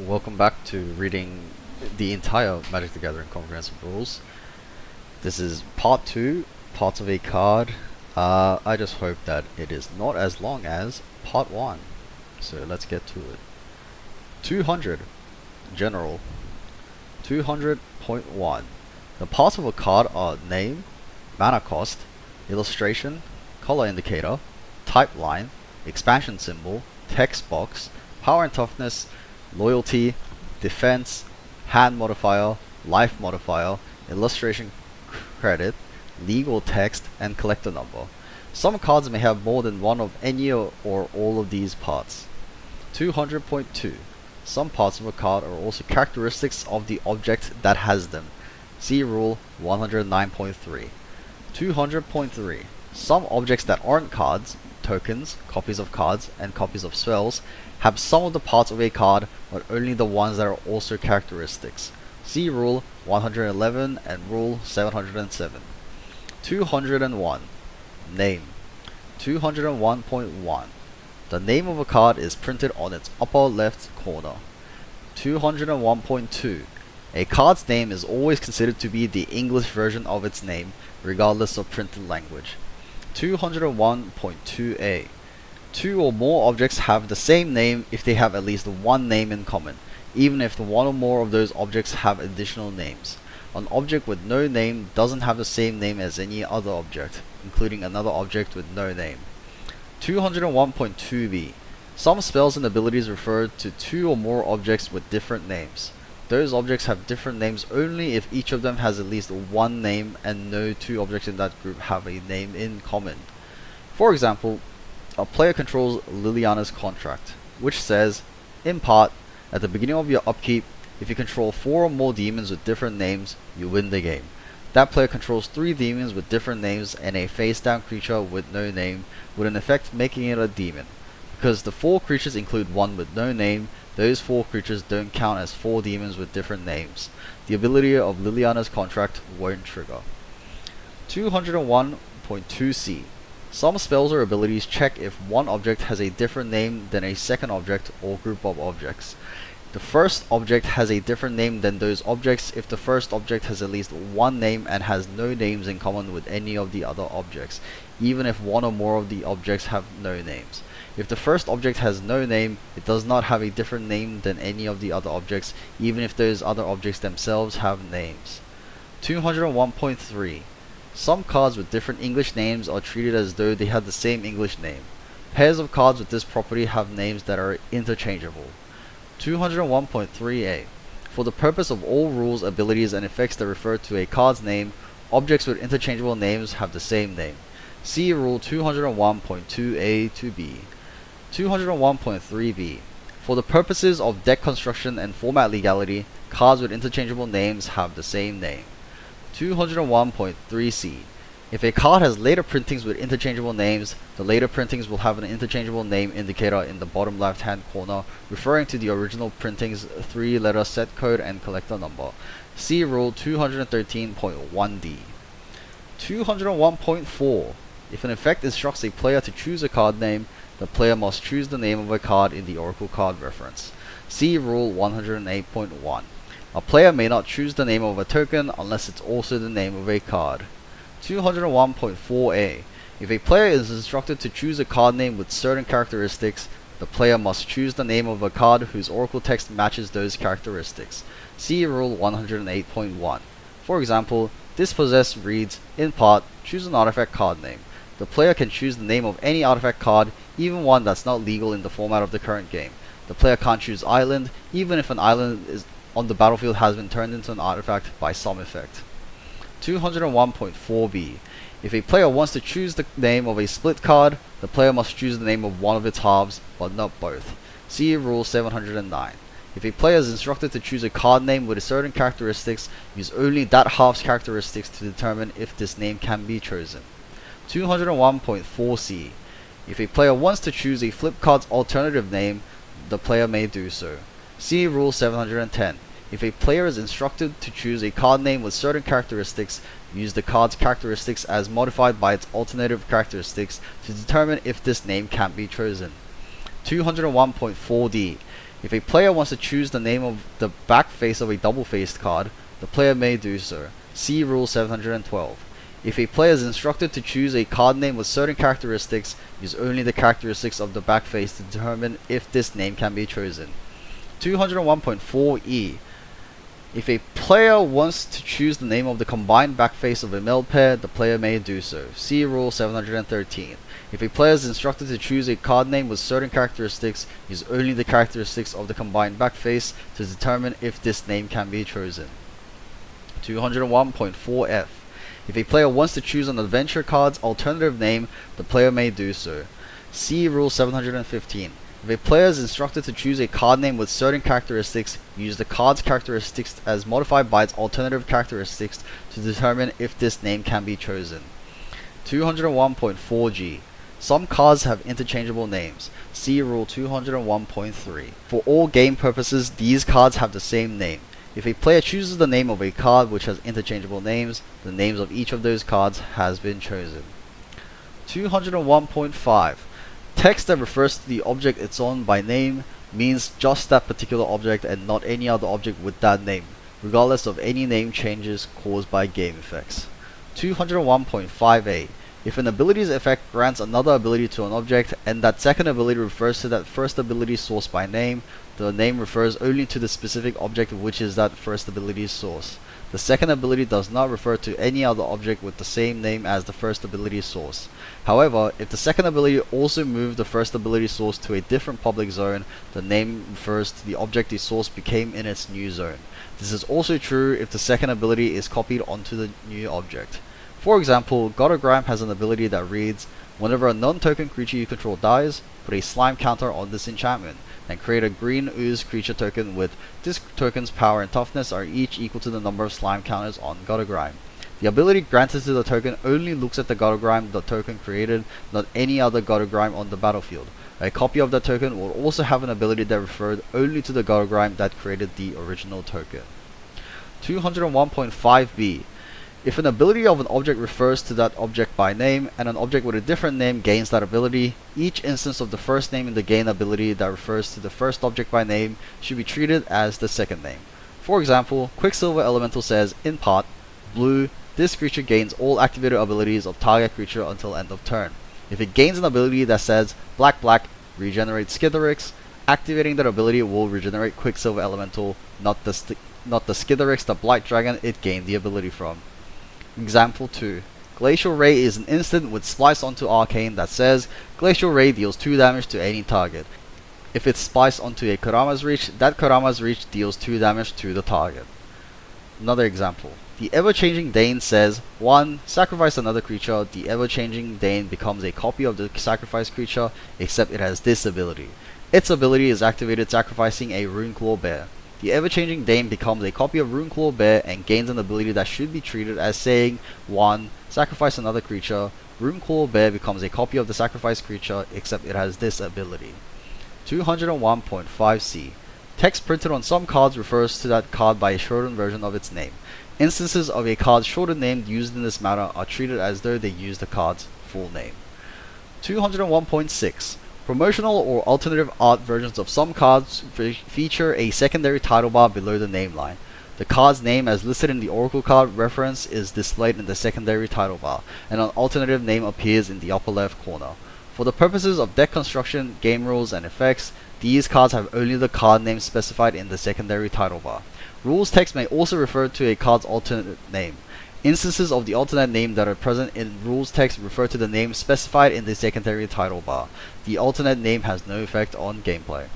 welcome back to reading the entire Magic the Gathering Comprehensive Rules. This is part 2, parts of a card. I just hope that it is not as long as part 1. So let's get to it. 200, General. 200.1. The parts of a card are name, mana cost, illustration, color indicator, type line, expansion symbol, text box, power and toughness, loyalty, defense, hand modifier, life modifier, illustration credit, legal text, and collector number. Some cards may have more than one of any or all of these parts. 200.2. Some parts of a card are also characteristics of the object that has them. See Rule 109.3. 200.3. Some objects that aren't cards, tokens, copies of cards, and copies of spells, have some of the parts of a card, but only the ones that are also characteristics. See Rule 111 and Rule 707. 201. Name. 201.1. The name of a card is printed on its upper left corner. 201.2. A card's name is always considered to be the English version of its name, regardless of printed language. 201.2a. Two or more objects have the same name if they have at least one name in common, even if one or more of those objects have additional names. An object with no name doesn't have the same name as any other object, including another object with no name. 201.2b. Some spells and abilities refer to two or more objects with different names. Those objects have different names only if each of them has at least one name and no two objects in that group have a name in common. For example, a player controls Liliana's contract, which says, in part, at the beginning of your upkeep, if you control 4 or more demons with different names, you win the game. That player controls 3 demons with different names and a face-down creature with no name, with an effect making it a demon. Because the 4 creatures include one with no name, those 4 creatures don't count as 4 demons with different names. The ability of Liliana's contract won't trigger. 201.2c. Some spells or abilities check if one object has a different name than a second object or group of objects. The first object has a different name than those objects if the first object has at least one name and has no names in common with any of the other objects, even if one or more of the objects have no names. If the first object has no name, it does not have a different name than any of the other objects, even if those other objects themselves have names. 201.3. Some cards with different English names are treated as though they had the same English name. Pairs of cards with this property have names that are interchangeable. 201.3a. For the purpose of all rules, abilities, and effects that refer to a card's name, objects with interchangeable names have the same name. See Rule 201.2a to b. 201.3b. For the purposes of deck construction and format legality, cards with interchangeable names have the same name. 201.3c. If a card has later printings with interchangeable names, the later printings will have an interchangeable name indicator in the bottom left hand corner, referring to the original printing's 3-letter set code and collector number. See Rule 213.1d. 201.4. If an effect instructs a player to choose a card name, the player must choose the name of a card in the Oracle card reference. See Rule 108.1. A player may not choose the name of a token unless it's also the name of a card. 201.4a. If a player is instructed to choose a card name with certain characteristics, the player must choose the name of a card whose Oracle text matches those characteristics. See Rule 108.1. For example, Dispossess reads, in part, choose an artifact card name. The player can choose the name of any artifact card, even one that's not legal in the format of the current game. The player can't choose Island, even if an island is on the battlefield has been turned into an artifact by some effect. 201.4b. If a player wants to choose the name of a split card, the player must choose the name of one of its halves, but not both. See Rule 709. If a player is instructed to choose a card name with certain characteristics, use only that half's characteristics to determine if this name can be chosen. 201.4c. If a player wants to choose a flip card's alternative name, the player may do so. See Rule 710. If a player is instructed to choose a card name with certain characteristics, use the card's characteristics as modified by its alternative characteristics to determine if this name can be chosen. 201.4d. If a player wants to choose the name of the back face of a double-faced card, the player may do so. See Rule 712. If a player is instructed to choose a card name with certain characteristics, use only the characteristics of the back face to determine if this name can be chosen. 201.4e. If a player wants to choose the name of the combined back face of a milled pair, the player may do so. See Rule 713. If a player is instructed to choose a card name with certain characteristics, use only the characteristics of the combined back face to determine if this name can be chosen. 201.4f. If a player wants to choose an adventure card's alternative name, the player may do so. See Rule 715. If a player is instructed to choose a card name with certain characteristics, use the card's characteristics as modified by its alternative characteristics to determine if this name can be chosen. 201.4g. Some cards have interchangeable names. See Rule 201.3. For all game purposes, these cards have the same name. If a player chooses the name of a card which has interchangeable names, the names of each of those cards has been chosen. 201.5. Text that refers to the object it's on by name means just that particular object and not any other object with that name, regardless of any name changes caused by game effects. 201.5a. If an ability's effect grants another ability to an object and that second ability refers to that first ability source by name, the name refers only to the specific object which is that first ability's source. The second ability does not refer to any other object with the same name as the first ability source. However, if the second ability also moved the first ability source to a different public zone, the name refers to the object the source became in its new zone. This is also true if the second ability is copied onto the new object. For example, God of Grime has an ability that reads, whenever a non-token creature you control dies, put a slime counter on this enchantment, and create a green ooze creature token with this token's power and toughness are each equal to the number of slime counters on God of Grime. The ability granted to the token only looks at the God of Grime the token created, not any other God of Grime on the battlefield. A copy of that token will also have an ability that referred only to the God of Grime that created the original token. 201.5b. If an ability of an object refers to that object by name, and an object with a different name gains that ability, each instance of the first name in the gain ability that refers to the first object by name should be treated as the second name. For example, Quicksilver Elemental says, in pot, blue, this creature gains all activated abilities of target creature until end of turn. If it gains an ability that says, black black, regenerate Skitterix, activating that ability will regenerate Quicksilver Elemental, not the Skitterix, the Blight Dragon it gained the ability from. Example 2. Glacial Ray is an instant with Splice onto Arcane that says, Glacial Ray deals 2 damage to any target. If it's spliced onto a Kurama's Reach, that Kurama's Reach deals 2 damage to the target. Another example. The Ever-Changing Dane says, 1. Sacrifice another creature. The Ever-Changing Dane becomes a copy of the sacrificed creature, except it has this ability. Its ability is activated sacrificing a Runeclaw Bear. The Ever-Changing Dane becomes a copy of Runeclaw Bear and gains an ability that should be treated as saying, 1. Sacrifice another creature. Runeclaw Bear becomes a copy of the sacrificed creature, except it has this ability. 201.5c. Text printed on some cards refers to that card by a shortened version of its name. Instances of a card's shortened name used in this manner are treated as though they use the card's full name. 201.6. Promotional or alternative art versions of some cards feature a secondary title bar below the name line. The card's name as listed in the Oracle card reference is displayed in the secondary title bar, and an alternative name appears in the upper left corner. For the purposes of deck construction, game rules, and effects, these cards have only the card name specified in the secondary title bar. Rules text may also refer to a card's alternate name. Instances of the alternate name that are present in rules text refer to the name specified in the secondary title bar. The alternate name has no effect on gameplay.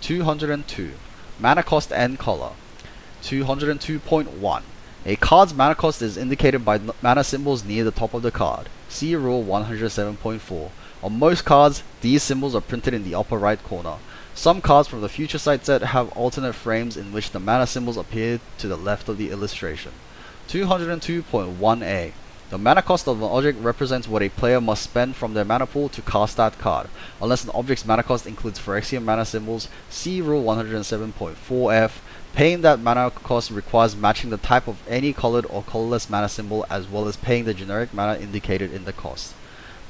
202. Mana cost and color. 202.1. A card's mana cost is indicated by mana symbols near the top of the card. See Rule 107.4. On most cards, these symbols are printed in the upper right corner. Some cards from the Future Sight set have alternate frames in which the mana symbols appear to the left of the illustration. 202.1a. The mana cost of an object represents what a player must spend from their mana pool to cast that card. Unless an object's mana cost includes Phyrexian mana symbols, see Rule 107.4f. Paying that mana cost requires matching the type of any colored or colorless mana symbol as well as paying the generic mana indicated in the cost.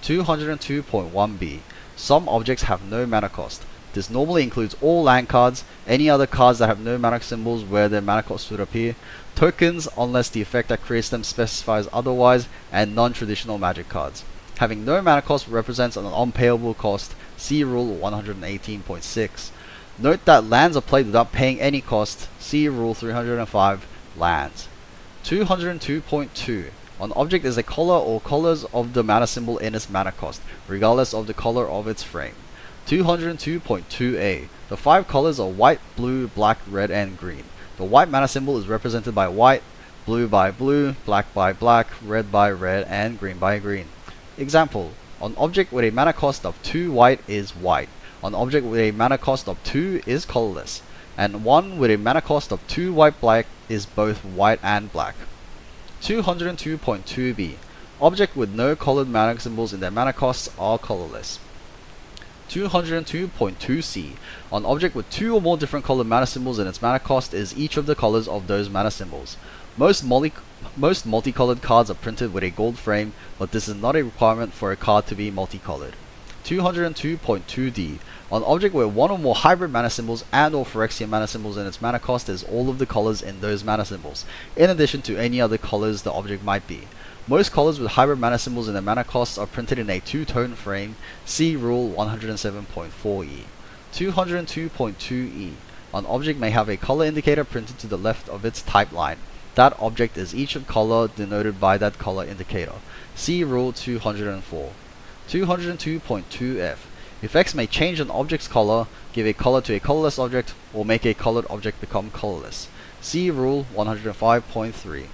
202.1b. Some objects have no mana cost. This normally includes all land cards, any other cards that have no mana symbols where their mana cost would appear, tokens unless the effect that creates them specifies otherwise, and non-traditional magic cards. Having no mana cost represents an unpayable cost. See Rule 118.6. Note that lands are played without paying any cost. See Rule 305, Lands. 202.2. An object is a color or colors of the mana symbol in its mana cost, regardless of the color of its frame. 202.2a. The 5 colors are white, blue, black, red, and green. The white mana symbol is represented by white, blue by blue, black by black, red by red, and green by green. Example: an object with a mana cost of 2 white is white. An object with a mana cost of 2 is colorless. And one with a mana cost of 2 white black is both white and black. 202.2b. Objects with no colored mana symbols in their mana costs are colorless. 202.2c. An object with 2 or more different colored mana symbols in its mana cost is each of the colors of those mana symbols. Most multicolored cards are printed with a gold frame, but this is not a requirement for a card to be multicolored. 202.2d. An object with 1 or more hybrid mana symbols and or Phyrexian mana symbols in its mana cost is all of the colors in those mana symbols, in addition to any other colors the object might be. Most colors with hybrid mana symbols in their mana costs are printed in a 2-tone frame. See Rule 107.4e. 202.2e. An object may have a color indicator printed to the left of its type line. That object is each of color denoted by that color indicator. See Rule 204. 202.2f. Effects may change an object's color, give a color to a colorless object, or make a colored object become colorless. See Rule 105.3.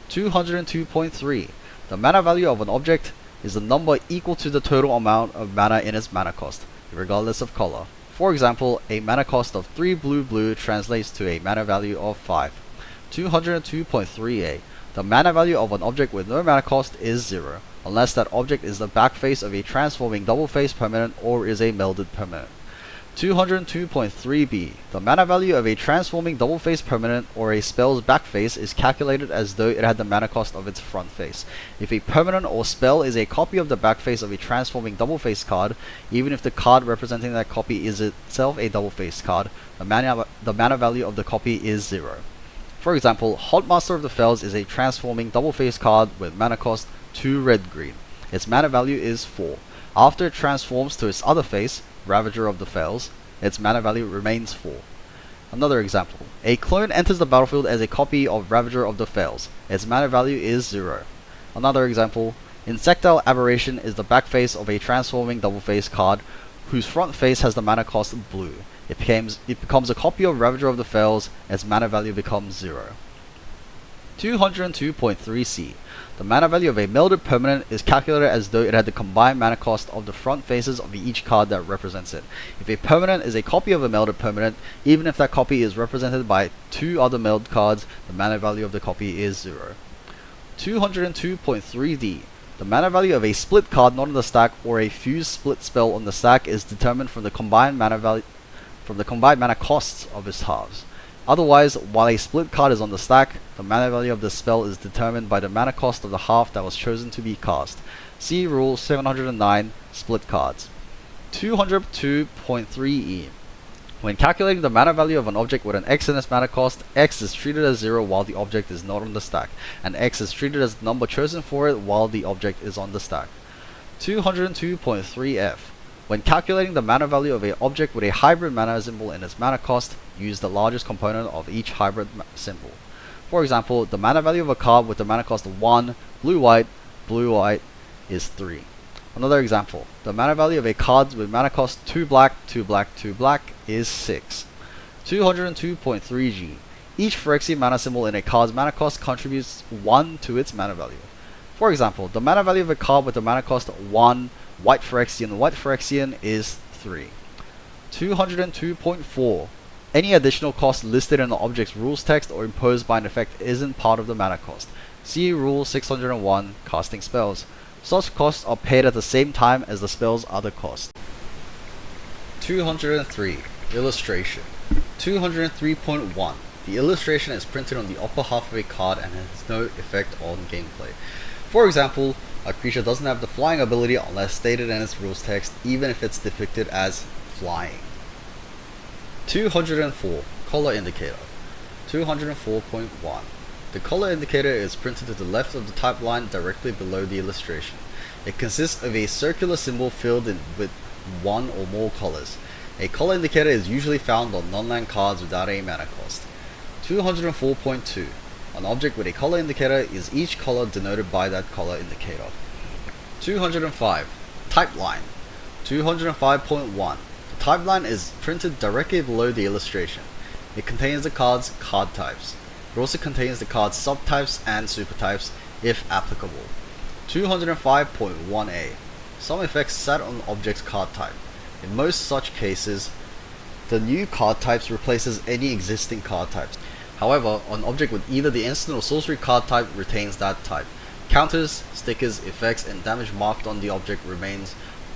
202.3. The mana value of an object is the number equal to the total amount of mana in its mana cost, regardless of color. For example, a mana cost of 3 blue blue translates to a mana value of 5. 202.3a. The mana value of an object with no mana cost is 0, unless that object is the back face of a transforming double face permanent or is a melded permanent. 202.3b. The mana value of a transforming double face permanent or a spell's back face is calculated as though it had the mana cost of its front face. If a permanent or spell is a copy of the back face of a transforming double face card, even if the card representing that copy is itself a double face card, the mana value of the copy is 0. For example, Huntmaster of the Fells is a transforming double face card with mana cost 2 red green. Its mana value is 4. After it transforms to its other face, Ravager of the Fells, its mana value remains 4. Another example. A clone enters the battlefield as a copy of Ravager of the Fells. Its mana value is 0. Another example. Insectile Aberration is the back face of a transforming double face card whose front face has the mana cost blue. It becomes a copy of Ravager of the Fells. Its mana value becomes 0. 202.3c. The mana value of a melded permanent is calculated as though it had the combined mana cost of the front faces of each card that represents it. If a permanent is a copy of a melded permanent, even if that copy is represented by 2 other melded cards, the mana value of the copy is 0. 202.3d. The mana value of a split card not on the stack or a fused split spell on the stack is determined from the combined mana costs of its halves. Otherwise, while a split card is on the stack, the mana value of the spell is determined by the mana cost of the half that was chosen to be cast. See Rule 709, Split Cards. 202.3e. When calculating the mana value of an object with an X in its mana cost, X is treated as 0 while the object is not on the stack, and X is treated as the number chosen for it while the object is on the stack. 202.3f. When calculating the mana value of an object with a hybrid mana symbol in its mana cost, use the largest component of each hybrid symbol. For example, the mana value of a card with the mana cost of 1, blue-white is 3. Another example, the mana value of a card with mana cost 2 black, 2 black, 2 black is 6. 202.3g. Each Phyrexian mana symbol in a card's mana cost contributes 1 to its mana value. For example, the mana value of a card with the mana cost 1, white Phyrexian is 3. 202.4. Any additional cost listed in the object's rules text or imposed by an effect isn't part of the mana cost. See Rule 601, Casting Spells. Such costs are paid at the same time as the spell's other cost. 203. Illustration. 203.1. The illustration is printed on the upper half of a card and has no effect on gameplay. For example, a creature doesn't have the flying ability unless stated in its rules text, even if it's depicted as flying. 204. Color indicator. 204.1. The color indicator is printed to the left of the type line directly below the illustration. It consists of a circular symbol filled in with one or more colors. A color indicator is usually found on non-land cards without a mana cost. 204.2. An object with a color indicator is each color denoted by that color indicator. 205. Type line. 205.1. The type line is printed directly below the illustration. It contains the card's card types. It also contains the card's subtypes and supertypes, if applicable. 205.1a. Some effects set on an object's card type. In most such cases, the new card types replaces any existing card types. However, an object with either the instant or sorcery card type retains that type. Counters, stickers, effects, and damage marked on the object remains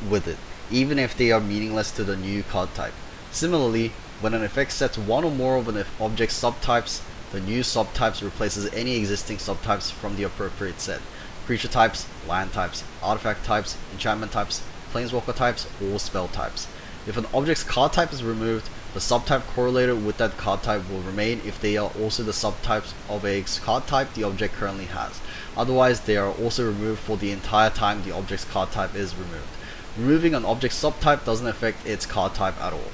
with it, even if they are meaningless to the new card type. Similarly, when an effect sets one or more of an object's subtypes, the new subtypes replaces any existing subtypes from the appropriate set. Creature types, land types, artifact types, enchantment types, planeswalker types, or spell types. If an object's card type is removed, the subtype correlated with that card type will remain if they are also the subtypes of a card type the object currently has. Otherwise, they are also removed for the entire time the object's card type is removed. Removing an object's subtype doesn't affect its card type at all.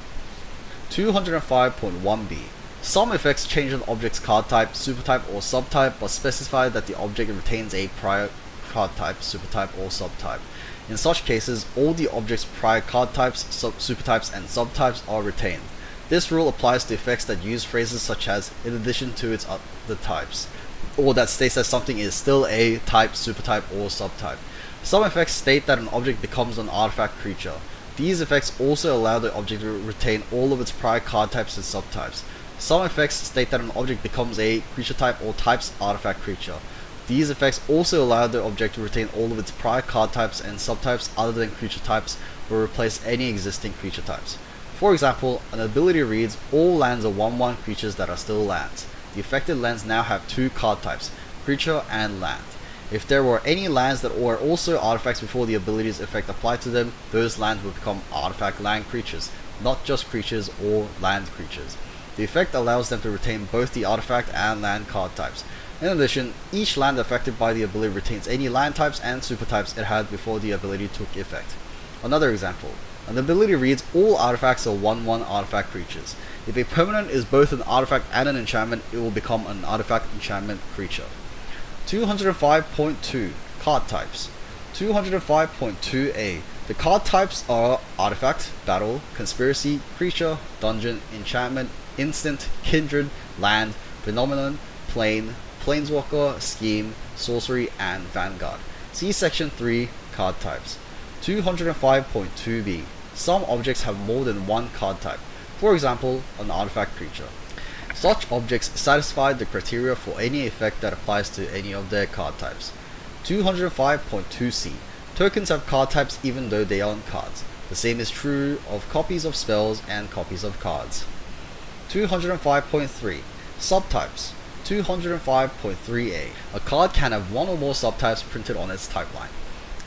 205.1b. Some effects change an object's card type, supertype, or subtype, but specify that the object retains a prior card type, supertype, or subtype. In such cases, all the object's prior card types, supertypes, and subtypes are retained. This rule applies to effects that use phrases such as "in addition to its other types," or that states that something is still a type, supertype, or subtype. Some effects state that an object becomes an artifact creature. These effects also allow the object to retain all of its prior card types and subtypes. Some effects state that an object becomes a creature type or types artifact creature. These effects also allow the object to retain all of its prior card types and subtypes other than creature types, or replace any existing creature types. For example, an ability reads, all lands are 1/1 creatures that are still lands. The affected lands now have two card types, creature and land. If there were any lands that were also artifacts before the ability's effect applied to them, those lands would become artifact land creatures, not just creatures or land creatures. The effect allows them to retain both the artifact and land card types. In addition, each land affected by the ability retains any land types and supertypes it had before the ability took effect. Another example. An ability reads, all artifacts are 1/1 artifact creatures. If a permanent is both an artifact and an enchantment, it will become an artifact enchantment creature. 205.2. Card types. 205.2a. The card types are artifact, battle, conspiracy, creature, dungeon, enchantment, instant, kindred, land, phenomenon, plane, planeswalker, scheme, sorcery, and vanguard. See section 3, card types. 205.2b. Some objects have more than one card type. For example, an artifact creature. Such objects satisfy the criteria for any effect that applies to any of their card types. 205.2c. Tokens have card types even though they aren't cards. The same is true of copies of spells and copies of cards. 205.3. Subtypes. 205.3a. A card can have one or more subtypes printed on its type line.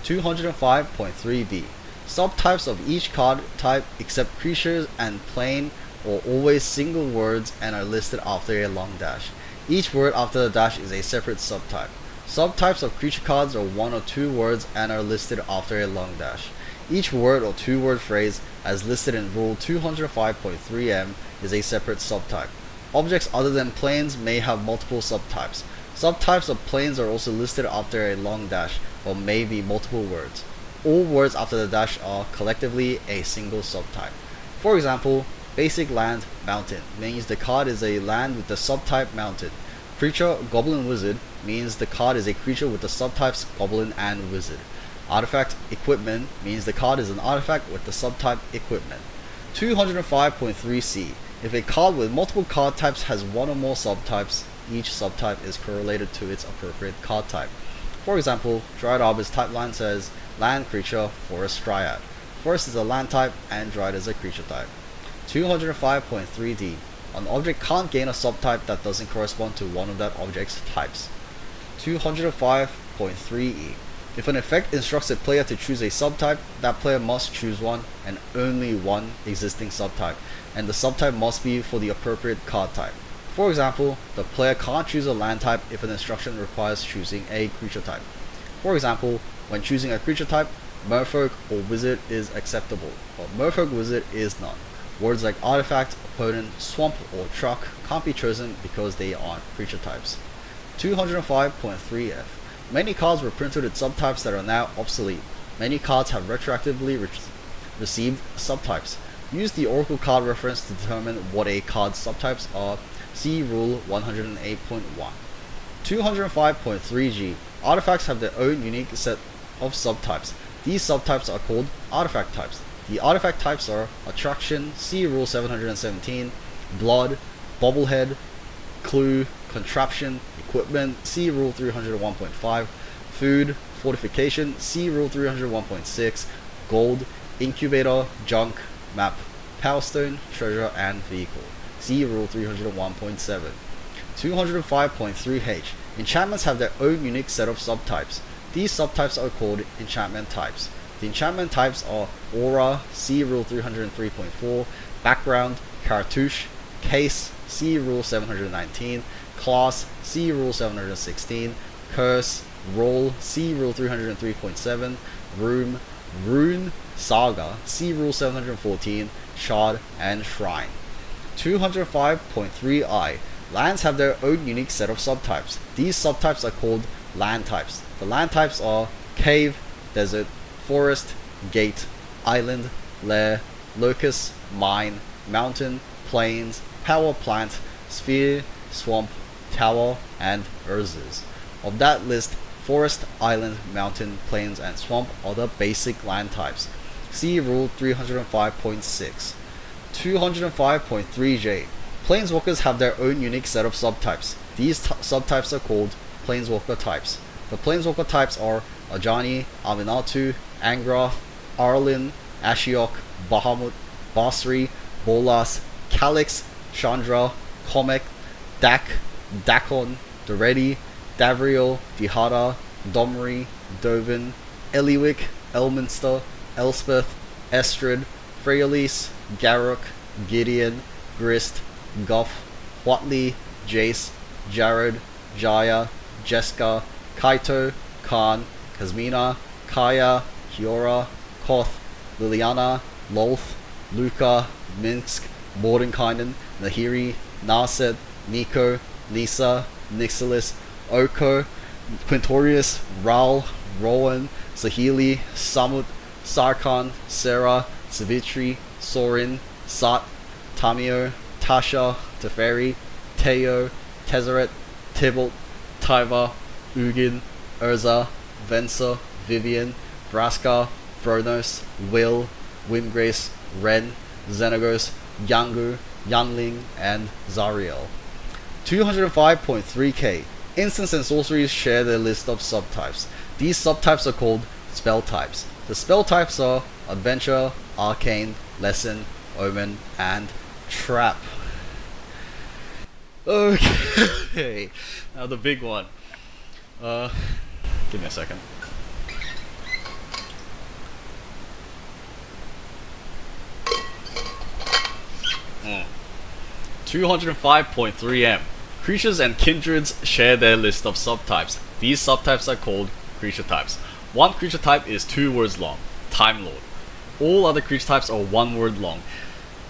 205.3b. Subtypes of each card type except creatures and plane are always single words and are listed after a long dash. Each word after the dash is a separate subtype. Subtypes of creature cards are one or two words and are listed after a long dash. Each word or two-word phrase, as listed in Rule 205.3m, is a separate subtype. Objects other than planes may have multiple subtypes. Subtypes of planes are also listed after a long dash, or may be multiple words. All words after the dash are collectively a single subtype. For example, basic land, mountain, means the card is a land with the subtype mountain. Creature, goblin, wizard, means the card is a creature with the subtypes goblin and wizard. Artifact, equipment, means the card is an artifact with the subtype equipment. 205.3c. If a card with multiple card types has one or more subtypes, each subtype is correlated to its appropriate card type. For example, Dryad Arbor's type line says, land creature, forest dryad. Forest is a land type and dryad is a creature type. 205.3d. An object can't gain a subtype that doesn't correspond to one of that object's types. 205.3e. If an effect instructs a player to choose a subtype, that player must choose one and only one existing subtype, and the subtype must be for the appropriate card type. For example, the player can't choose a land type if an instruction requires choosing a creature type. For example, when choosing a creature type, Merfolk or Wizard is acceptable, but Merfolk Wizard is not. Words like Artifact, Opponent, Swamp, or Truck can't be chosen because they aren't creature types. 205.3f. Many cards were printed with subtypes that are now obsolete. Many cards have retroactively received subtypes. Use the Oracle card reference to determine what a card's subtypes are. See Rule 108.1. 205.3g. Artifacts have their own unique set of subtypes. These subtypes are called artifact types. The artifact types are Attraction, see Rule 717, Blood, Bobblehead, Clue, Contraption, Equipment, see Rule 301.5, Food, Fortification, see Rule 301.6, Gold, Incubator, Junk, Map, Power Stone, Treasure, and Vehicle, see Rule 301.7. 205.3h. Enchantments have their own unique set of subtypes. These subtypes are called enchantment types. The enchantment types are Aura, see Rule 303.4, Background, Cartouche, Case, see Rule 719, Class, see Rule 716, Curse, Roll, see Rule 303.7, Room, Rune, Saga, see Rule 714, Shard, and Shrine. 205.3i. Lands have their own unique set of subtypes. These subtypes are called land types. The land types are Cave, Desert, Forest, Gate, Island, Lair, Locust, Mine, Mountain, Plains, Power Plant, Sphere, Swamp, Tower, and Urzes. Of that list, Forest, Island, Mountain, Plains, and Swamp are the basic land types. See Rule 305.6. 205.3j. Planeswalkers have their own unique set of subtypes. These subtypes are called Planeswalker types. The Planeswalker types are Ajani, Aminatu, Angrath, Arlinn, Ashiok, Bahamut, Basri, Bolas, Calix, Chandra, Comic, Dak, Dakon, Daretti, Davriel, Dihada, Domri, Dovin, Eliwick, Elminster, Elspeth, Estrid, Freyalise, Garruk, Gideon, Grist, Guff, Watley, Jace, Jared, Jaya, Jeska, Kaito, Khan, Kazmina, Kaya, Kiora, Koth, Liliana, Lolth, Luca, Minsk, Mordenkainen, Nahiri, Narset, Nico, Lisa, Nixilis, Oko, Quintorius, Raul, Rowan, Sahili, Samut, Sarkhan, Sarah, Savitri, Sorin, Sat, Tamio, Tasha, Teferi, Teo, Tezzeret, Tybalt, Tyva, Ugin, Urza, Vensa, Vivian, Vraska, Fronos, Will, Windgrace, Ren, Xenagos, Yangu, Yanling, and Zariel. 205.3k. Instants and sorceries share their list of subtypes. These subtypes are called spell types. The spell types are Adventure, Arcane, Lesson, Omen, and Trap. Okay, now the big one. Give me a second. Mm. 205.3m. Creatures and kindreds share their list of subtypes. These subtypes are called creature types. One creature type is 2 words long. Time Lord. All other creature types are 1 word long.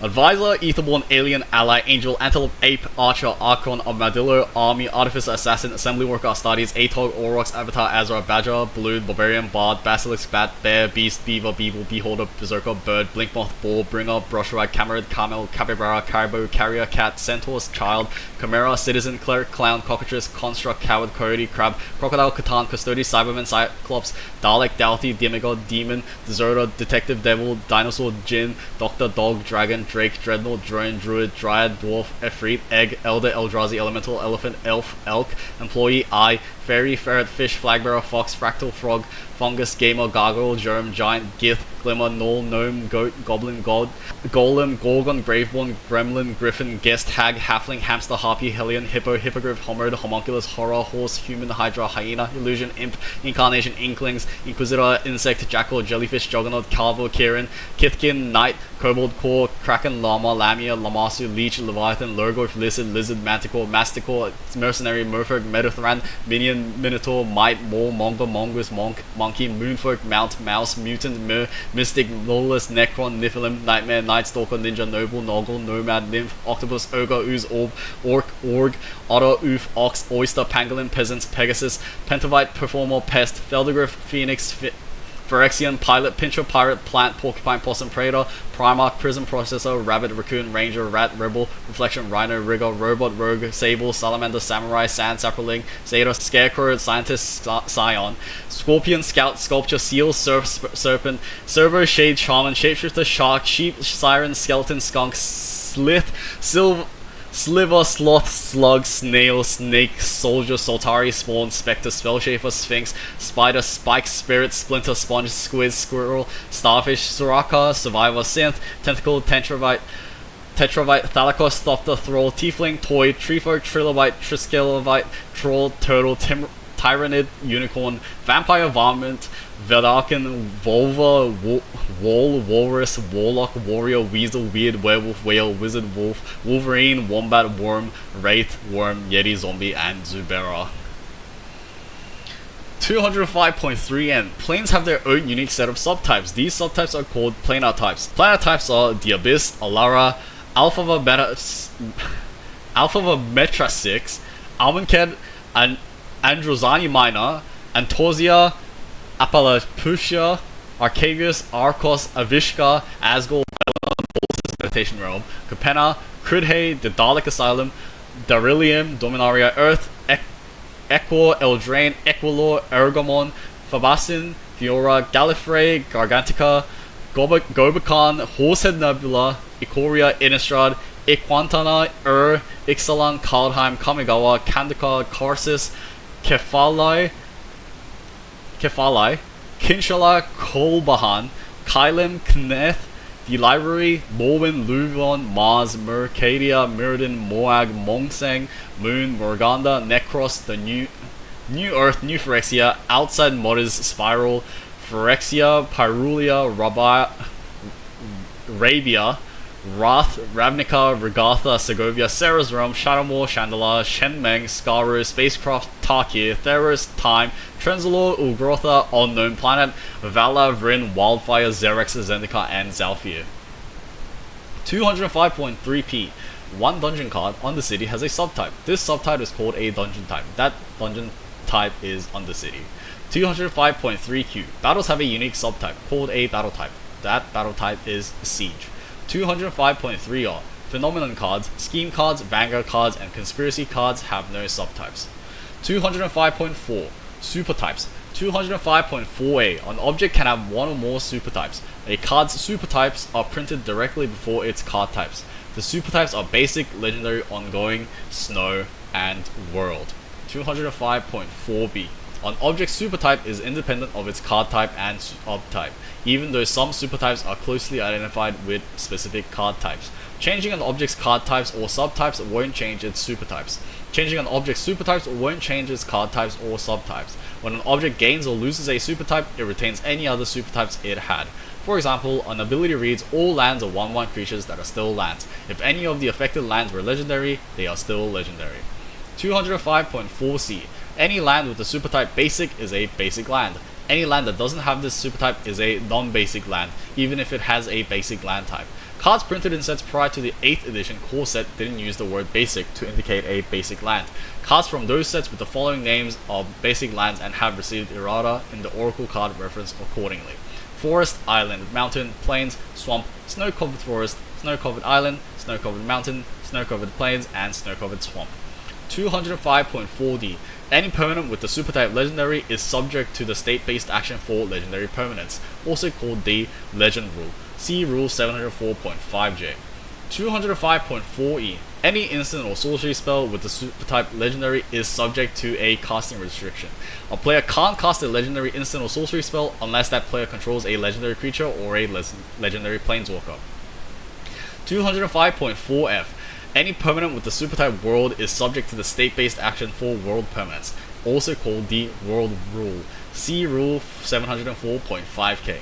Advisor, Etherborn, Alien, Ally, Angel, Antelope, Ape, Archer, Archon, Armadillo, Army, Artificer, Assassin, Assembly Worker, Astartes, Atog, Aurochs, Avatar, Azra, Badger, Balloon, Barbarian, Bard, Basilisk, Bat, Bear, Beast, Beaver, Beeble, Beholder, Berserker, Bird, Blinkmoth, Boar, Bringer, Brushrat, Camarade, Camel, Capybara, Caribou, Carrier, Cat, Centaur, Child, Chimera, Citizen, Cleric, Clown, Cockatrice, Construct, Coward, Coyote, Crab, Crocodile, Catan, Custody, Cyberman, Cyclops, Dalek, Doughty, Demigod, Demon, Deserter, Detective, Devil, Dinosaur, Djinn, Doctor, Dog, Dragon, Drake, Dreadnought, Drone, Druid, Dryad, Dwarf, Efreet, Egg, Elder, Eldrazi, Elemental, Elephant, Elf, Elk, Employee, Eye, Fairy, Ferret, Fish, Flagbearer, Fox, Fractal, Frog, Fungus, Gamer, Gargoyle, Germ, Giant, Gith, Glimmer, Gnoll, Gnome, Goat, Goblin, God, Golem, Gorgon, Graveborn, Gremlin, Griffin, Guest, Hag, Halfling, Hamster, Harpy, Hellion, Hippo, Hippogriff, Homard, Homunculus, Horror, Horse, Human, Hydra, Hyena, Illusion, Imp, Incarnation, Inklings, Inquisitor, Insect, Jackal, Jellyfish, Juggernaut, Carver, Kieran, Kithkin, Knight, Kobold, Core, Kraken, Llama, Lamia, Lamasu, Leech, Leviathan, Lurgoyf, Lizard, Lizard, Manticore, Masticore, Mercenary, Merfolk, Metatharan, Minion, Minotaur, Might, Maw, Mongo, Mongoose, Monk, Monkey, Moonfolk, Mount, Mouse, Mutant, Mer, Mystic, Lawless, Necron, Niflheim, Nightmare, Nightstalker, Ninja, Noble, Noggle, Nomad, Nymph, Octopus, Ogre, Ooze, Orb, Orc, Org, Otter, Oof, Ox, Oyster, Pangolin, Peasants, Pegasus, Pentavite, Performer, Pest, Feldegriff, Phoenix, Phyrexian, Pilot, Pincher, Pirate, Plant, Porcupine, Possum, Praetor, Primarch, Prism, Processor, Rabbit, Raccoon, Ranger, Rat, Rebel, Reflection, Rhino, Rigger, Robot, Rogue, Sable, Salamander, Samurai, Sand, Sapperling, Satyr, Scarecrow, Scientist, Scion, Scorpion, Scout, Sculpture, Seal, Serpent, Servo, Shade, Shaman, Shapeshifter, Shark, Sheep, Siren, Skeleton, Skunk, Slith, Sliver, Sloth, Slug, Snail, Snake, Soldier, Soltari, Spawn, Spectre, Spellshaper, Sphinx, Spider, Spike, Spirit, Splinter, Sponge, Squid, Squirrel, Starfish, Soraka, Survivor, Synth, Tentacle, Tetravite, Thalakos, Thopter, Thrall, Tiefling, Toy, Treefolk, Trilobite, Triskeletovite, Troll, Turtle, Tyrannid, Unicorn, Vampire, Varmint, Vedarken, Volva, Wall, Walrus, Warlock, Warrior, Weasel, Weird, Werewolf, Whale, Wizard, Wolf, Wolverine, Wombat, Worm, Wraith, Worm, Yeti, Zombie, and Zubera. 205.3n. Planes have their own unique set of subtypes. These subtypes are called planar types. Planar types are the Abyss, Alara, Metra 6, Almanked, and Androzani Minor, Antosia, Appalachia, Arcavius, Arcos, Avishka, Asgore, Bolus' Meditation Realm, Capenna, Crudhe, the Dalek Asylum, Darillium, Dominaria Earth, Equor, Eldraine, Equilor, Ergamon, Fabasin, Fiora, Gallifrey, Gargantica, Gobekon, Horsehead Nebula, Ikoria, Innistrad, Equantana, Ixalan, Kaldheim, Kamigawa, Kandaka, Karsus, Kefalai, Kinshala, Kolbahan, Kylim, Kneth, the Library, Morwen, Luvon, Mars, Mercadia, Mirrodin, Moag, Mongseng, Moon, Morganda, Necros, the New Earth, New Phyrexia, Outside Modders, Spiral, Phyrexia, Pyrulia, Rabia, Wrath, Ravnica, Regatha, Segovia, Sarah's Realm, Shadowmoor, Chandala, Shenmeng, Skaru, Spacecraft, Tarkir, Theros, Time, Trenzalore, Ulgrotha, Unknown Planet, Vala, Vryn, Wildfire, Xerex, Zendikar, and Zalfir. 205.3p. One dungeon card on the city has a subtype. This subtype is called a dungeon type. That dungeon type is Undercity. 205.3q. Battles have a unique subtype called a battle type. That battle type is Siege. 205.3r. Phenomenon cards, scheme cards, vanguard cards, and conspiracy cards have no subtypes. 205.4. Supertypes. 205.4a. An object can have one or more supertypes. A card's supertypes are printed directly before its card types. The supertypes are basic, legendary, ongoing, snow, and world. 205.4b. An object's supertype is independent of its card type and subtype, even though some supertypes are closely identified with specific card types. Changing an object's card types or subtypes won't change its supertypes. Changing an object's supertypes won't change its card types or subtypes. When an object gains or loses a supertype, it retains any other supertypes it had. For example, an ability reads all lands are 1/1 creatures that are still lands. If any of the affected lands were legendary, they are still legendary. 205.4c. Any land with the supertype basic is a basic land. Any land that doesn't have this supertype is a non-basic land, even if it has a basic land type. Cards printed in sets prior to the 8th edition core set didn't use the word basic to indicate a basic land. Cards from those sets with the following names are basic lands and have received errata in the Oracle card reference accordingly. Forest, Island, Mountain, Plains, Swamp, Snow-Covered Forest, Snow-Covered Island, Snow-Covered Mountain, Snow-Covered Plains, and Snow-Covered Swamp. 205.4d. Any permanent with the supertype legendary is subject to the state-based action for legendary permanents, also called the Legend Rule. See Rule 704.5j. 205.4e. Any instant or sorcery spell with the super type legendary is subject to a casting restriction. A player can't cast a legendary instant or sorcery spell unless that player controls a legendary creature or a legendary planeswalker. 205.4f. Any permanent with the super type world is subject to the state-based action for world permanents, also called the world rule. See Rule 704.5k.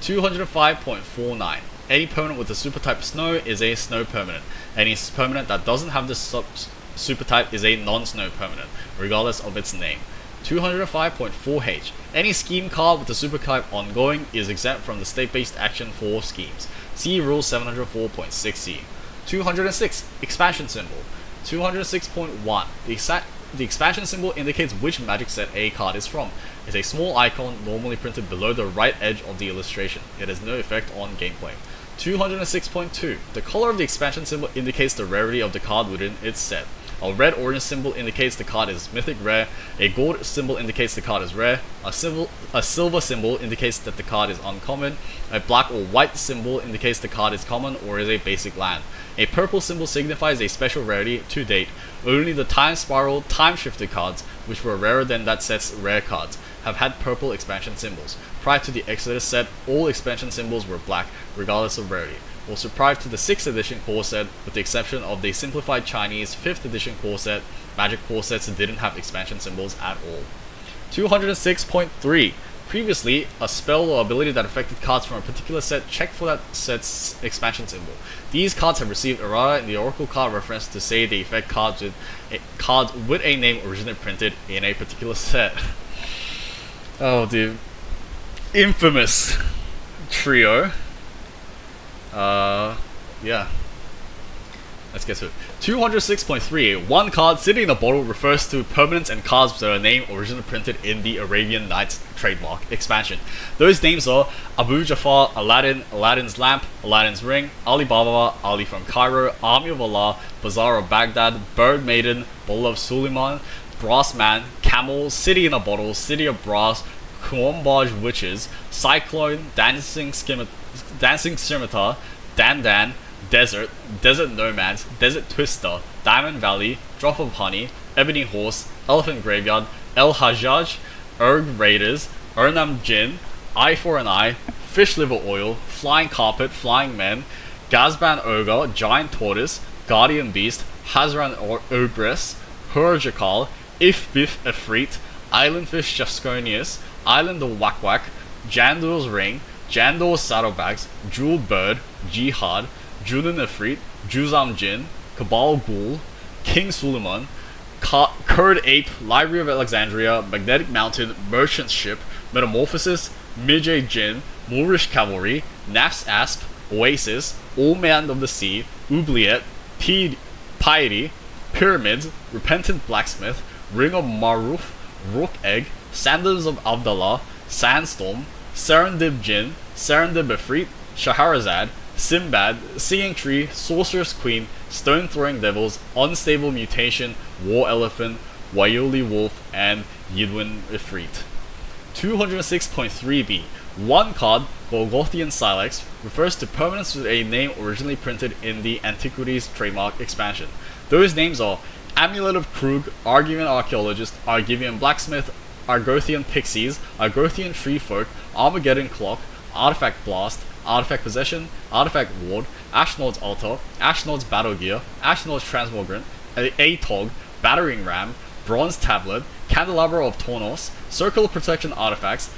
205.49. Any permanent with the super type snow is a snow permanent. Any permanent that doesn't have the super type is a non-snow permanent, regardless of its name. 205.4h. Any scheme card with the super type ongoing is exempt from the state-based action for schemes. See Rule 704.6c. 206. Expansion symbol. 206.1. The expansion symbol indicates which magic set a card is from. It's a small icon normally printed below the right edge of the illustration. It has no effect on gameplay. 206.2. The color of the expansion symbol indicates the rarity of the card within its set. A red-orange symbol indicates the card is mythic rare, a gold symbol indicates the card is rare, a silver symbol indicates that the card is uncommon, a black or white symbol indicates the card is common or is a basic land. A purple symbol signifies a special rarity to date. Only the Time Spiral Time Shifter cards, which were rarer than that set's rare cards, have had purple expansion symbols. Prior to the Exodus set, all expansion symbols were black, regardless of rarity. Also prior to the 6th edition core set, with the exception of the simplified Chinese 5th edition core set, Magic core sets didn't have expansion symbols at all. 206.3. Previously, a spell or ability that affected cards from a particular set checked for that set's expansion symbol. These cards have received errata in the Oracle card reference to say they affect cards with a name originally printed in a particular set. Oh dude. Infamous trio. Yeah. Let's get to it. 206.3. One card sitting in a bottle refers to permanents and cards with a name originally printed in the Arabian Nights trademark expansion. Those names are Abu Jafar, Aladdin, Aladdin's Lamp, Aladdin's Ring, Ali Baba, Ali from Cairo, Army of Allah, Bazaar of Baghdad, Bird Maiden, Bull of Suleiman, Brass Man, Camel, City in a Bottle, City of Brass, Kuombaj Witches, Cyclone, Dancing Scimitar, Dan, Desert, Desert Nomads, Desert Twister, Diamond Valley, Drop of Honey, Ebony Horse, Elephant Graveyard, El Hajjaj, Erg Raiders, Ernam Jin, Eye for an Eye, Fish Liver Oil, Flying Carpet, Flying Men, Gazban Ogre, Giant Tortoise, Guardian Beast, Hazran Ogress, Hurjakal, If Biff Efreet, Island Fish Jasconius, Island of Whack Whack, Jandor's Ring, Jandor's Saddlebags, Jewel Bird, Jihad, Junin Efreet, Juzam Jin, Cabal Ghoul, King Suleiman, Kurd Ape, Library of Alexandria, Magnetic Mountain, Merchant Ship, Metamorphosis, Midjay Jin, Moorish Cavalry, Naf's Asp, Oasis, Old Man of the Sea, Oubliette, Piety, Pyramids, Repentant Blacksmith, Ring of Maruf, Rook Egg, Sandals of Abdallah, Sandstorm, Serendib Jin, Serendib Efreet, Shahrazad, Simbad, Singing Tree, Sorceress Queen, Stone Throwing Devils, Unstable Mutation, War Elephant, Waioli Wolf, and Yidwin Ifrit. 206.3b. One card, Golgothian Silex, refers to permanents with a name originally printed in the Antiquities trademark expansion. Those names are Amulet of Krug, Argivian Archaeologist, Argivian Blacksmith, Argothian Pixies, Argothian Treefolk, Armageddon Clock, Artifact Blast, Artifact Possession, Artifact Ward, Ashnod's Altar, Ashnod's Battle Gear, Ashnod's Transmogrant, Atog, Battering Ram, Bronze Tablet, Candelabra of Tornos, Circle of Protection Artifacts,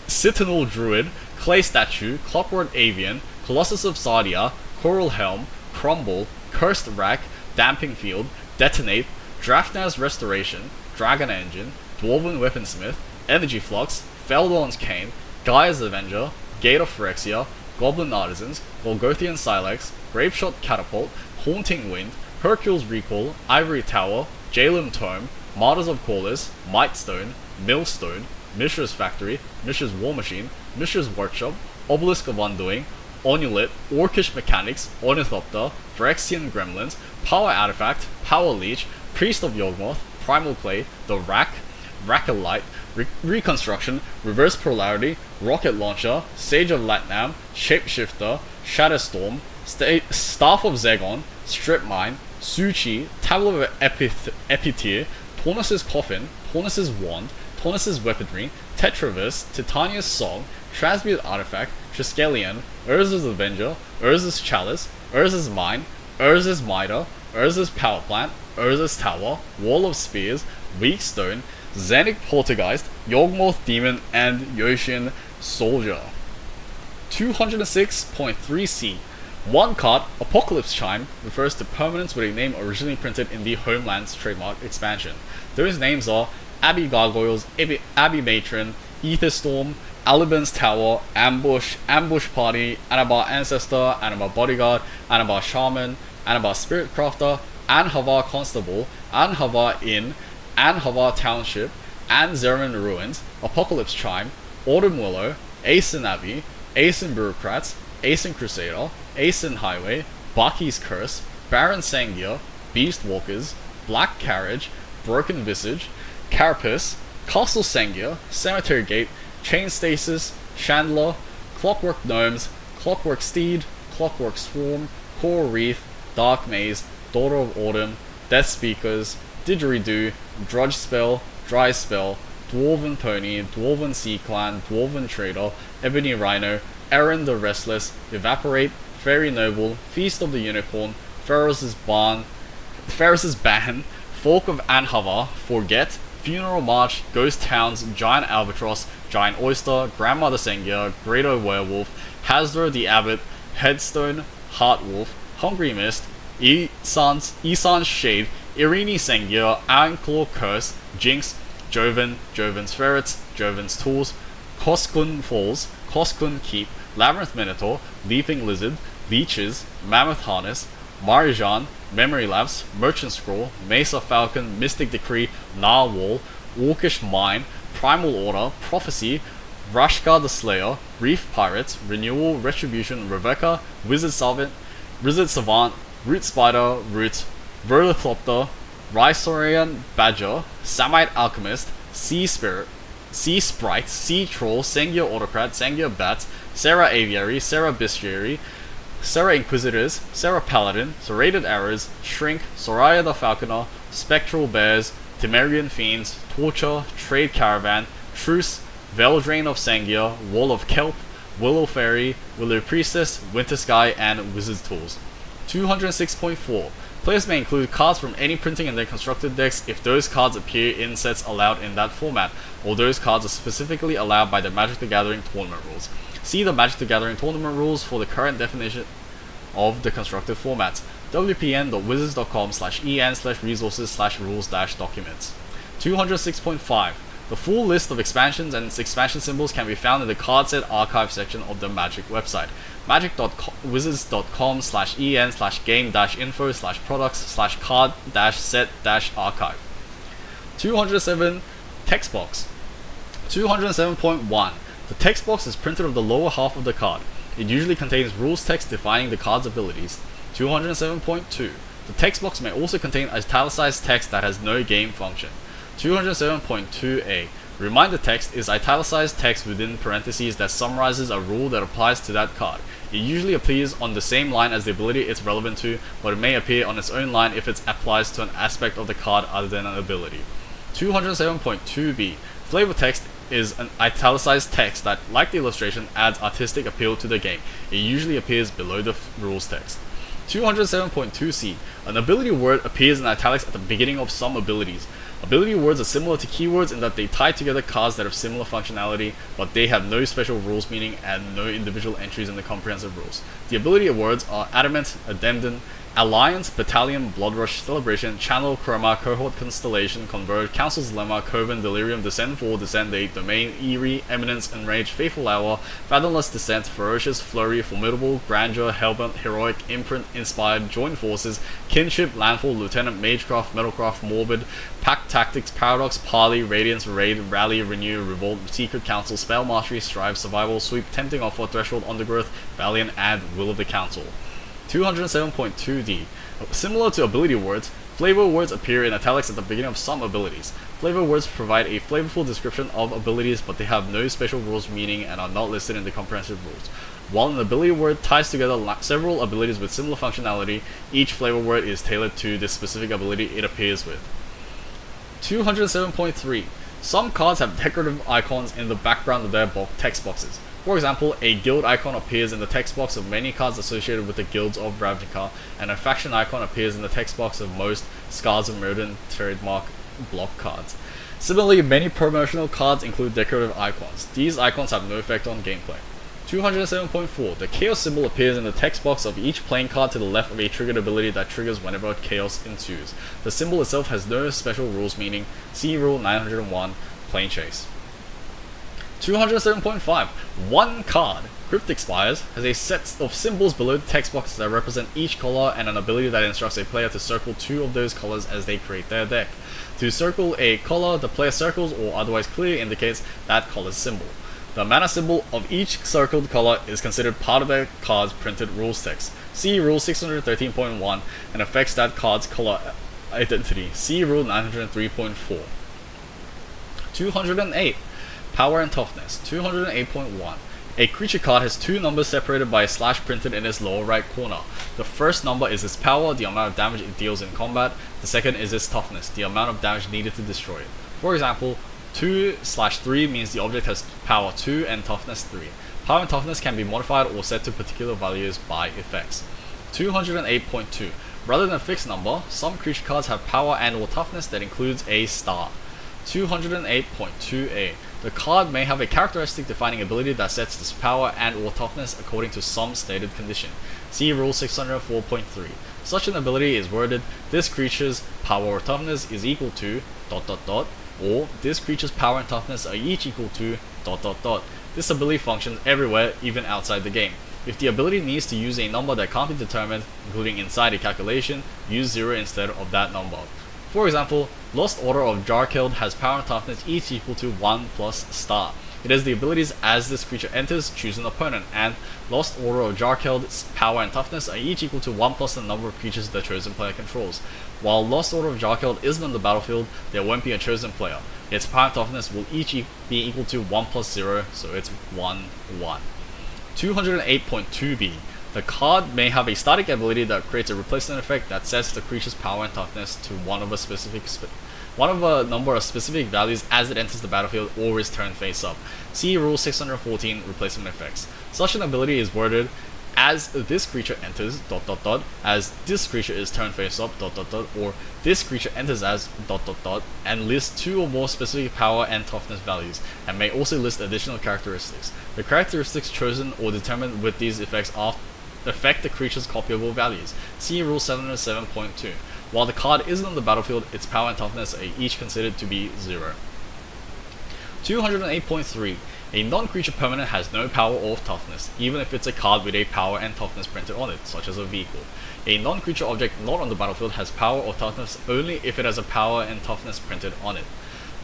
Citadel Druid, Clay Statue, Clockwork Avian, Colossus of Sardia, Coral Helm, Crumble, Cursed Rack, Damping Field, Detonate, Draftnaz Restoration, Dragon Engine, Dwarven Weaponsmith, Energy Flux, Feldorn's Cane, Gaia's Avenger, Gate of Phyrexia, Goblin Artisans, Golgothian Silex, Grapeshot Catapult, Haunting Wind, Hercule's Recall, Ivory Tower, Jalem Tome, Martyrs of Corliss, Mightstone, Millstone, Mishra's Factory, Mishra's War Machine, Mishra's Workshop, Obelisk of Undoing, Onulet, Orcish Mechanics, Ornithopter, Phyrexian Gremlins, Power Artifact, Power Leech, Priest of Yawgmoth, Primal Clay, The Rack, Rackalight, Reconstruction, Reverse Polarity, Rocket Launcher, Sage of Latnam, Shapeshifter, Shadowstorm, Staff of Zegon, Strip Mine, Suchi, Tablet of Ep.2, Toughness's Coffin, Toughness's Wand, Toughness's Weaponry, Tetraverse, Titania's Song, Transmute Artifact, Triskelion, Urza's Avenger, Urza's Chalice, Urza's Mine, Urza's Mitre, Urza's Power Plant, Urza's Tower, Wall of Spears, Weak Stone, Xenic Poltergeist, Yawgmoth Demon, and Yoshin Soldier. 206.3c. One card, Apocalypse Chime, refers to permanents with a name originally printed in the Homelands trademark expansion. Those names are Abbey Gargoyles, Abbey Matron, Aetherstorm, Aliban's Tower, Ambush, Ambush Party, Anabar Ancestor, Anabar Bodyguard, Anabar Shaman, Anabar Spirit Crafter, Anhavar Constable, Anhavar Inn, Anhavar Township, Anzerman Ruins, Apocalypse Chime, Autumn Willow, Aeson Abbey, Aeson Bureaucrats, Aeson Crusader, Aeson Highway, Baki's Curse, Baron Sangia, Beast Walkers, Black Carriage, Broken Visage, Carapace, Castle Sangia, Cemetery Gate, Chain Stasis, Chandler, Clockwork Gnomes, Clockwork Steed, Clockwork Swarm, Coral Reef, Dark Maze, Daughter of Autumn, Death Speakers, Didgeridoo, Drudge Spell, Dry Spell, Dwarven Pony, Dwarven Sea Clan, Dwarven Trader, Ebony Rhino, Aaron the Restless, Evaporate, Fairy Noble, Feast of the Unicorn, Ferris's Ban, Folk of Anhavar, Forget, Funeral March, Ghost Towns, Giant Albatross, Giant Oyster, Grandmother Sengia, Greater Werewolf, Hasdor the Abbot, Headstone, Heartwolf, Hungry Mist, Isan's Shade, Irini Sengia, Ironclaw Curse, Jinx, Joven, Joven's Ferrets, Joven's Tools, Koskun Falls, Koskun Keep, Labyrinth Minotaur, Leaping Lizard, Leeches, Mammoth Harness, Marijan, Memory Lapse, Merchant Scroll, Mesa Falcon, Mystic Decree, Narwhal, Orcish Mine, Primal Order, Prophecy, Rashka the Slayer, Reef Pirates, Renewal, Retribution, Rebecca, Wizard Savant, Root Spider, Root, Verlithopter, Rhysorian Badger, Samite Alchemist, Sea Spirit, Sea Sprite, Sea Troll, Sengia Autocrat, Sengia Bats, Sarah Aviary, Sarah Bestiary, Sarah Inquisitors, Sarah Paladin, Serrated Arrows, Shrink, Soraya the Falconer, Spectral Bears, Temerian Fiends, Torture, Trade Caravan, Truce, Veldrain of Sangia, Wall of Kelp, Willow Fairy, Willow Priestess, Winter Sky, and Wizard's Tools. 206.4. Players may include cards from any printing in their constructed decks if those cards appear in sets allowed in that format, or those cards are specifically allowed by the Magic the Gathering tournament rules. See the Magic the Gathering tournament rules for the current definition of the constructed formats. wpn.wizards.com/en/resources/rules-documents. 206.5. The full list of expansions and its expansion symbols can be found in the card set archive section of the Magic website. magic.wizards.com/en/game-info/products/card-set-archive. 207. Text box. 207.1. The text box is printed on the lower half of the card. It usually contains rules text defining the card's abilities. 207.2. The text box may also contain italicized text that has no game function. 207.2a. Reminder text is italicized text within parentheses that summarizes a rule that applies to that card. It usually appears on the same line as the ability it's relevant to, but it may appear on its own line if it applies to an aspect of the card other than an ability. 207.2b. Flavor text is an italicized text that, like the illustration, adds artistic appeal to the game. It usually appears below the rules text. 207.2c. An ability word appears in italics at the beginning of some abilities. Ability words are similar to keywords in that they tie together cards that have similar functionality, but they have no special rules meaning and no individual entries in the comprehensive rules. The ability words are Adamant, Addendum, Alliance, Battalion, Bloodrush, Celebration, Channel, Chroma, Cohort, Constellation, Converge, Council's Lemma, Coven, Delirium, Descend 4, Descend 8, Domain, Eerie, Eminence, Enrage, Faithful Hour, Fathomless Descent, Ferocious, Flurry, Formidable, Grandeur, Hellbent, Heroic, Imprint, Inspired, Joint Forces, Kinship, Landfall, Lieutenant, Magecraft, Metalcraft, Morbid, Pact Tactics, Paradox, Parley, Radiance, Raid, Rally, Renew, Revolt, Secret Council, Spell Mastery, Strive, Survival, Sweep, Tempting Offer, Threshold, Undergrowth, Valiant, and Will of the Council. 207.2d. Similar to ability words, Flavor words appear in italics at the beginning of some abilities. Flavor words provide a flavorful description of abilities, but they have no special rules meaning and are not listed in the comprehensive rules. While an ability word ties together several abilities with similar functionality, each flavor word is tailored to the specific ability it appears with. 207.3. Some cards have decorative icons in the background of their text boxes. For example, a guild icon appears in the text box of many cards associated with the guilds of Ravnica, and a faction icon appears in the text box of most Scars of Mirrodin trademark block cards. Similarly, many promotional cards include decorative icons. These icons have no effect on gameplay. 207.4. The Chaos symbol appears in the text box of each playing card to the left of a triggered ability that triggers whenever Chaos ensues. The symbol itself has no special rules meaning. See Rule 901, Plane Chase. 207.5. One card, Cryptic Spires, has a set of symbols below the text box that represent each color and an ability that instructs a player to circle 2 of those colors as they create their deck. To circle a color, the player circles or otherwise clearly indicates that color's symbol. The mana symbol of each circled color is considered part of the card's printed rules text. See Rule 613.1 and affects that card's color identity. See Rule 903.4. 208. Power and Toughness. 208.1. A creature card has 2 numbers separated by a slash printed in its lower right corner. The first number is its power, the amount of damage it deals in combat. The second is its toughness, the amount of damage needed to destroy it. For example, 2/3 means the object has power 2 and toughness 3. Power and toughness can be modified or set to particular values by effects. 208.2. Rather than a fixed number, some creature cards have power and or toughness that includes a star. 208.2a. The card may have a characteristic defining ability that sets its power and or toughness according to some stated condition. See Rule 604.3. Such an ability is worded, this creature's power or toughness is equal to ... or this creature's power and toughness are each equal to ... This ability functions everywhere, even outside the game. If the ability needs to use a number that can't be determined, including inside a calculation, use 0 instead of that number. For example, Lost Order of Jarkeld has power and toughness each equal to 1 plus star. It has the abilities as this creature enters, choose an opponent, and Lost Order of Jarkeld's power and toughness are each equal to 1 plus the number of creatures the chosen player controls. While Lost Order of Jarkeld isn't on the battlefield, there won't be a chosen player. Its power and toughness will each be equal to 1 plus 0, so it's 1, 1. 208.2b. The card may have a static ability that creates a replacement effect that sets the creature's power and toughness to one of a number of specific values as it enters the battlefield or is turned face up. See Rule 614 Replacement Effects. Such an ability is worded as this creature enters ... as this creature is turned face up ... or this creature enters as ... and lists 2 or more specific power and toughness values, and may also list additional characteristics. The characteristics chosen or determined with these effects affect the creature's copyable values. See Rule 707.2. While the card isn't on the battlefield, its power and toughness are each considered to be 0. 208.3. A non-creature permanent has no power or toughness, even if it's a card with a power and toughness printed on it, such as a vehicle. A non-creature object not on the battlefield has power or toughness only if it has a power and toughness printed on it.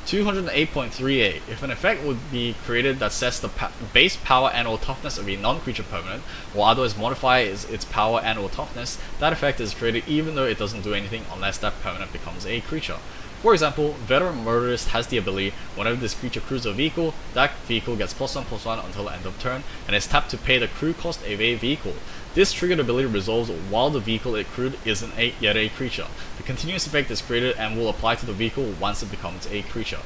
208.3a. If an effect would be created that sets the base power and or toughness of a non-creature permanent, or otherwise modifies its power and or toughness, that effect is created even though it doesn't do anything unless that permanent becomes a creature. For example, Veteran Murderist has the ability, whenever this creature crews a vehicle, that vehicle gets +1/+1 until end of turn, and is tapped to pay the crew cost of a vehicle. This triggered ability resolves while the vehicle it crewed isn't yet a creature. The continuous effect is created and will apply to the vehicle once it becomes a creature.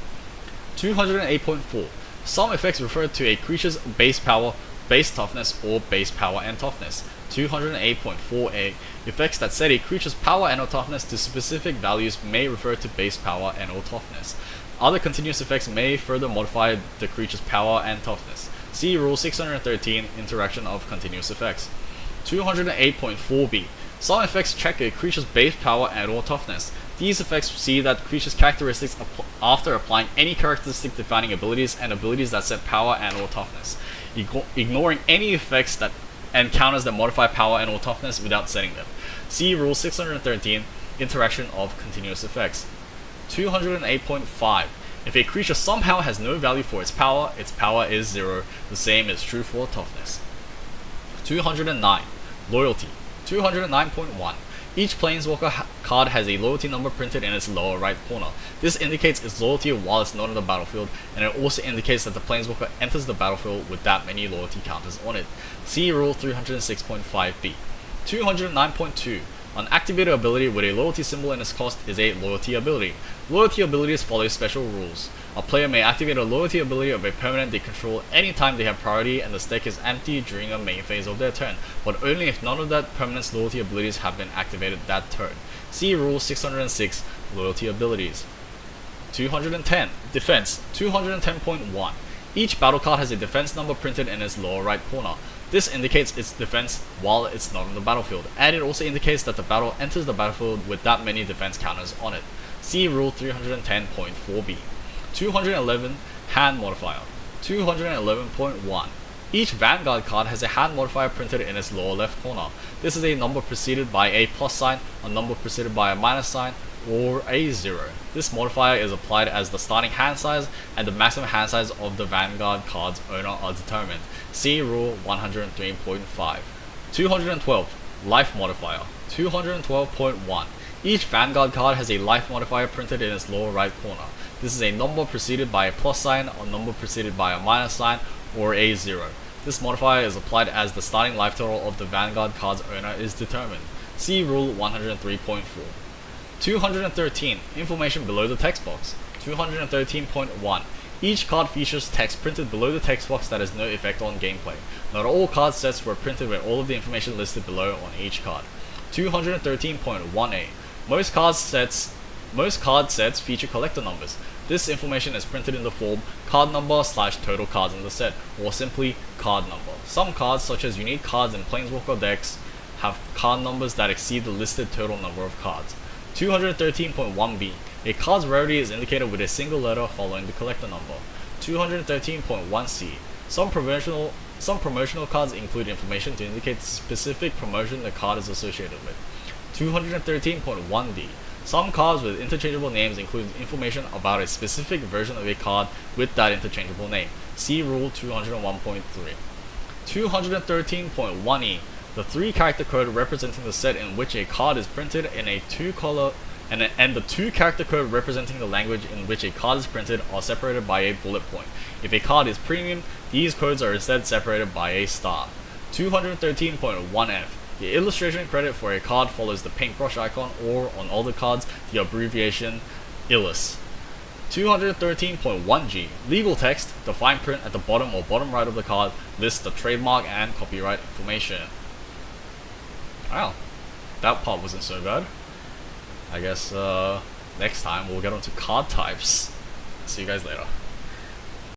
208.4. Some effects refer to a creature's base power, base toughness, or base power and toughness. 208.4a. Effects that set a creature's power and or toughness to specific values may refer to base power and or toughness. Other continuous effects may further modify the creature's power and toughness. See Rule 613, Interaction of Continuous Effects. 208.4b. Some effects check a creature's base power and or toughness. These effects see that creature's characteristics after applying any characteristic defining abilities and abilities that set power and or toughness, ignoring any effects that and counters that modify power and or toughness without setting them. See Rule 613, Interaction of Continuous Effects. 208.5. If a creature somehow has no value for its power is 0. The same is true for toughness. 209. Loyalty. 209.1. Each Planeswalker card has a loyalty number printed in its lower right corner. This indicates its loyalty while it's not on the battlefield, and it also indicates that the Planeswalker enters the battlefield with that many loyalty counters on it. See Rule 306.5b. 209.2. An activated ability with a loyalty symbol in its cost is a loyalty ability. Loyalty abilities follow special rules. A player may activate a loyalty ability of a permanent they control anytime they have priority and the deck is empty during a main phase of their turn, but only if none of that permanent's loyalty abilities have been activated that turn. See Rule 606, Loyalty Abilities. 210. Defense. 210.1. Each battle card has a defense number printed in its lower right corner. This indicates its defense while it's not on the battlefield, and it also indicates that the battle enters the battlefield with that many defense counters on it. See Rule 310.4b. 211. Hand Modifier. 211.1. Each Vanguard card has a hand modifier printed in its lower left corner. This is a number preceded by a plus sign, a number preceded by a minus sign, or a 0. This modifier is applied as the starting hand size and the maximum hand size of the Vanguard card's owner are determined. See Rule 103.5. 212. Life Modifier. 212.1. Each Vanguard card has a life modifier printed in its lower right corner. This is a number preceded by a plus sign, a number preceded by a minus sign, or a 0. This modifier is applied as the starting life total of the Vanguard card's owner is determined. See Rule 103.4. 213. Information below the text box. 213.1. Each card features text printed below the text box that has no effect on gameplay. Not all card sets were printed with all of the information listed below on each card. 213.1a. Most card sets feature collector numbers. This information is printed in the form card number / total cards in the set, or simply card number. Some cards, such as unique cards in Planeswalker decks, have card numbers that exceed the listed total number of cards. 213.1b. A card's rarity is indicated with a single letter following the collector number. 213.1c. Some promotional cards include information to indicate the specific promotion the card is associated with. 213.1d. Some cards with interchangeable names include information about a specific version of a card with that interchangeable name. See Rule 201.3. 213.1e. The 3-character code representing the set in which a card is printed in a 2-color and the 2-character code representing the language in which a card is printed are separated by a bullet point. If a card is premium, these codes are instead separated by a star. 213.1f. The illustration credit for a card follows the paintbrush icon, or on all the cards, the abbreviation ILLUS. 213.1g. Legal text. The fine print at the bottom or bottom right of the card lists the trademark and copyright information. Wow, that part wasn't so bad. I guess next time we'll get onto card types. See you guys later.